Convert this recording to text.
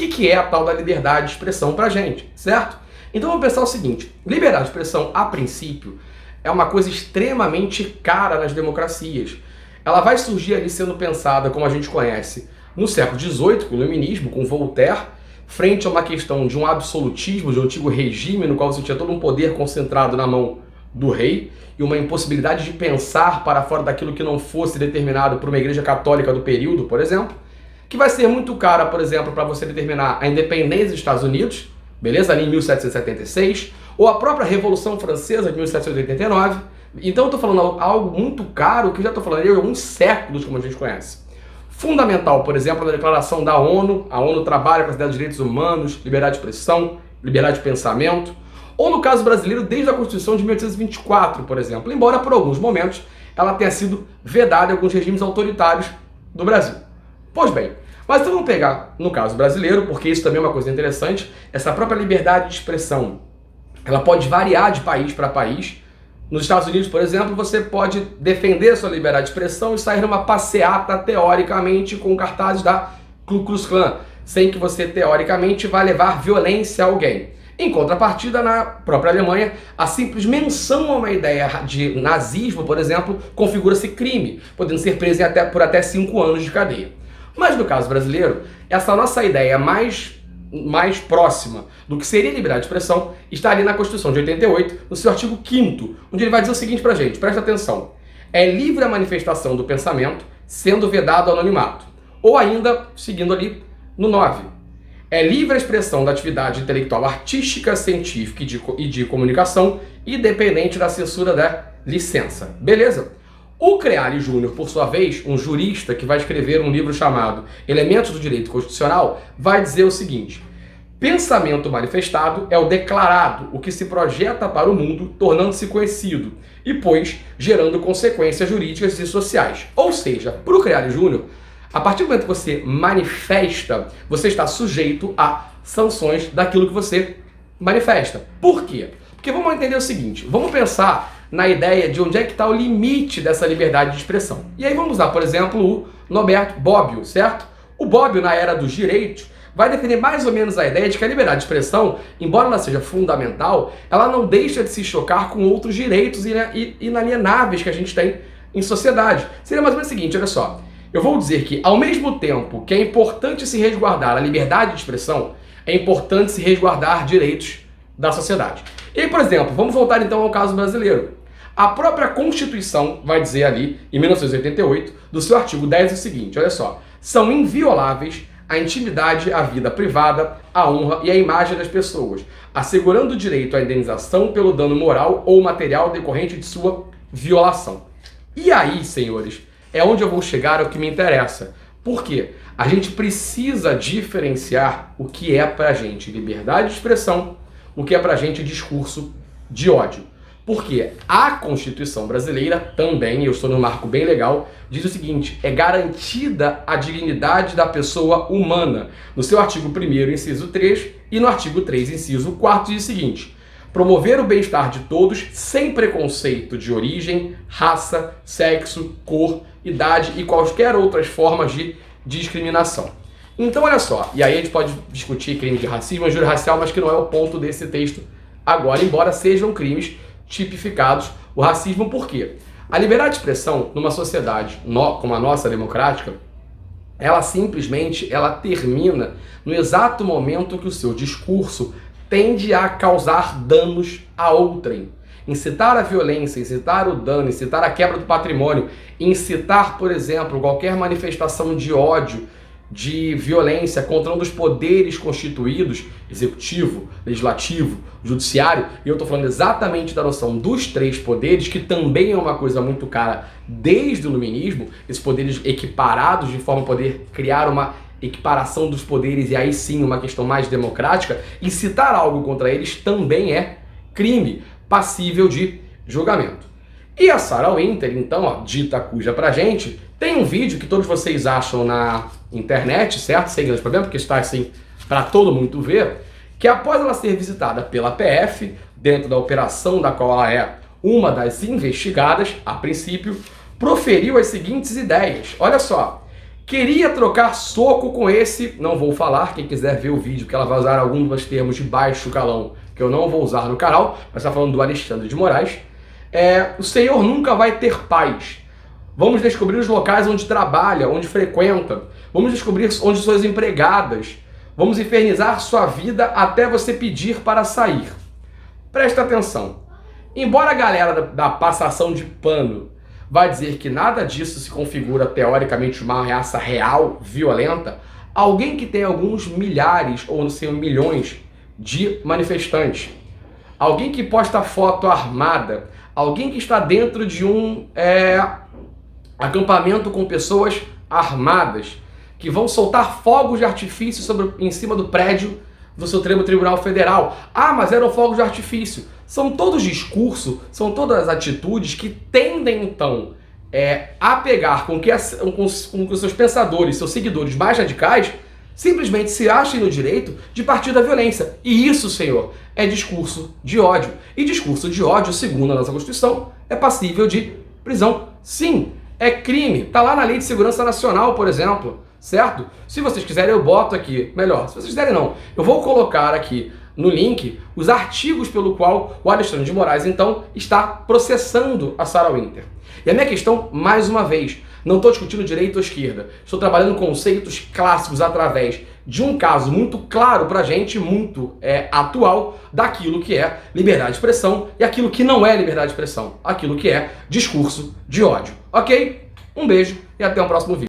que é a tal da liberdade de expressão pra gente, certo? Então vamos pensar o seguinte, liberdade de expressão, a princípio, é uma coisa extremamente cara nas democracias. Ela vai surgir ali sendo pensada, como a gente conhece, no século XVIII, com o Iluminismo, com Voltaire, frente a uma questão de um absolutismo, de um antigo regime, no qual você tinha todo um poder concentrado na mão do rei, e uma impossibilidade de pensar para fora daquilo que não fosse determinado por uma igreja católica do período, por exemplo, que vai ser muito cara, por exemplo, para você determinar a independência dos Estados Unidos, beleza? Ali em 1776, ou a própria Revolução Francesa de 1789. Então eu estou falando algo muito caro, que já estou falando de alguns séculos, como a gente conhece. Fundamental, por exemplo, na declaração da ONU, a ONU trabalha com as ideias de direitos humanos, liberdade de expressão, liberdade de pensamento, ou no caso brasileiro, desde a Constituição de 1824, por exemplo, embora por alguns momentos ela tenha sido vedada em alguns regimes autoritários do Brasil. Pois bem, mas então vamos pegar no caso brasileiro, porque isso também é uma coisa interessante, essa própria liberdade de expressão, ela pode variar de país para país. Nos Estados Unidos, por exemplo, você pode defender sua liberdade de expressão e sair numa passeata, teoricamente, com cartazes da Ku Klux Klan, sem que você, teoricamente, vá levar violência a alguém. Em contrapartida, na própria Alemanha, a simples menção a uma ideia de nazismo, por exemplo, configura-se crime, podendo ser preso por até 5 anos de cadeia. Mas no caso brasileiro, essa nossa ideia mais próxima do que seria liberdade de expressão está ali na Constituição de 88, no seu artigo 5º, onde ele vai dizer o seguinte pra gente, presta atenção: é livre a manifestação do pensamento, sendo vedado o anonimato. Ou ainda, seguindo ali no 9, é livre a expressão da atividade intelectual artística, científica e de comunicação, independente da censura da licença. Beleza? O Creali Júnior, por sua vez, um jurista que vai escrever um livro chamado Elementos do Direito Constitucional, vai dizer o seguinte: pensamento manifestado é o declarado, o que se projeta para o mundo, tornando-se conhecido, e, pois, gerando consequências jurídicas e sociais. Ou seja, para o Creali Júnior, a partir do momento que você manifesta, você está sujeito a sanções daquilo que você manifesta. Por quê? Porque vamos entender o seguinte, vamos pensar na ideia de onde é que está o limite dessa liberdade de expressão. E aí vamos usar, por exemplo, o Norberto Bobbio, certo? O Bobbio, na era dos direitos, vai definir mais ou menos a ideia de que a liberdade de expressão, embora ela seja fundamental, ela não deixa de se chocar com outros direitos inalienáveis que a gente tem em sociedade. Seria mais ou menos o seguinte, olha só. Eu vou dizer que, ao mesmo tempo que é importante se resguardar a liberdade de expressão, é importante se resguardar direitos da sociedade. E aí, por exemplo, vamos voltar então ao caso brasileiro. A própria Constituição vai dizer ali, em 1988, do seu artigo 10 o seguinte, olha só: são invioláveis a intimidade, a vida privada, a honra e a imagem das pessoas, assegurando o direito à indenização pelo dano moral ou material decorrente de sua violação. E aí, senhores, é onde eu vou chegar ao que me interessa. Por quê? A gente precisa diferenciar o que é pra gente liberdade de expressão, o que é pra gente discurso de ódio. Porque a Constituição brasileira também, eu estou num marco bem legal, diz o seguinte: é garantida a dignidade da pessoa humana. No seu artigo 1º, inciso 3, e no artigo 3, inciso 4, diz o seguinte: promover o bem-estar de todos sem preconceito de origem, raça, sexo, cor, idade e quaisquer outras formas de discriminação. Então olha só, e aí a gente pode discutir crime de racismo e injúria racial, mas que não é o ponto desse texto agora, embora sejam crimes tipificados o racismo. Por quê? A liberdade de expressão numa sociedade como a nossa democrática, ela simplesmente termina no exato momento que o seu discurso tende a causar danos a outrem. Incitar a violência, incitar o dano, incitar a quebra do patrimônio, incitar, por exemplo, qualquer manifestação de ódio, de violência contra um dos poderes constituídos, executivo, legislativo, judiciário, e eu estou falando exatamente da noção dos 3 poderes, que também é uma coisa muito cara desde o iluminismo, esses poderes equiparados de forma a poder criar uma equiparação dos poderes e aí sim uma questão mais democrática. Incitar algo contra eles também é crime, passível de julgamento. E a Sarah Winter, então, dita cuja pra gente, tem um vídeo que todos vocês acham na internet, certo? Sem grande problema, porque está assim para todo mundo ver, que após ela ser visitada pela PF, dentro da operação da qual ela é uma das investigadas, a princípio, proferiu as seguintes ideias. Olha só: queria trocar soco com esse, não vou falar, quem quiser ver o vídeo, que ela vai usar alguns dos termos de baixo calão, que eu não vou usar no canal, mas está falando do Alexandre de Moraes. O Senhor nunca vai ter paz. Vamos descobrir os locais onde trabalha, onde frequenta. Vamos descobrir onde suas empregadas. Vamos infernizar sua vida até você pedir para sair. Presta atenção. Embora a galera da passação de pano vai dizer que nada disso se configura teoricamente uma ameaça real, violenta, alguém que tem alguns milhares ou não sei, milhões de manifestantes, alguém que posta foto armada, alguém que está dentro de um acampamento com pessoas armadas, que vão soltar fogos de artifício em cima do prédio do Supremo Tribunal Federal. Ah, mas eram fogos de artifício. São todos discursos, são todas atitudes que tendem, então, a pegar com que os seus pensadores, seus seguidores mais radicais, simplesmente se achem no direito de partir da violência. E isso, senhor, é discurso de ódio. E discurso de ódio, segundo a nossa Constituição, é passível de prisão. Sim, é crime. Está lá na Lei de Segurança Nacional, por exemplo. Certo? Se vocês quiserem, eu boto aqui. Melhor, se vocês quiserem não. Eu vou colocar aqui no link os artigos pelo qual o Alexandre de Moraes, então, está processando a Sarah Winter. E a minha questão, mais uma vez, não estou discutindo direita ou esquerda. Estou trabalhando conceitos clássicos através de um caso muito claro pra gente, muito atual, daquilo que é liberdade de expressão e aquilo que não é liberdade de expressão. Aquilo que é discurso de ódio. Ok? Um beijo e até o próximo vídeo.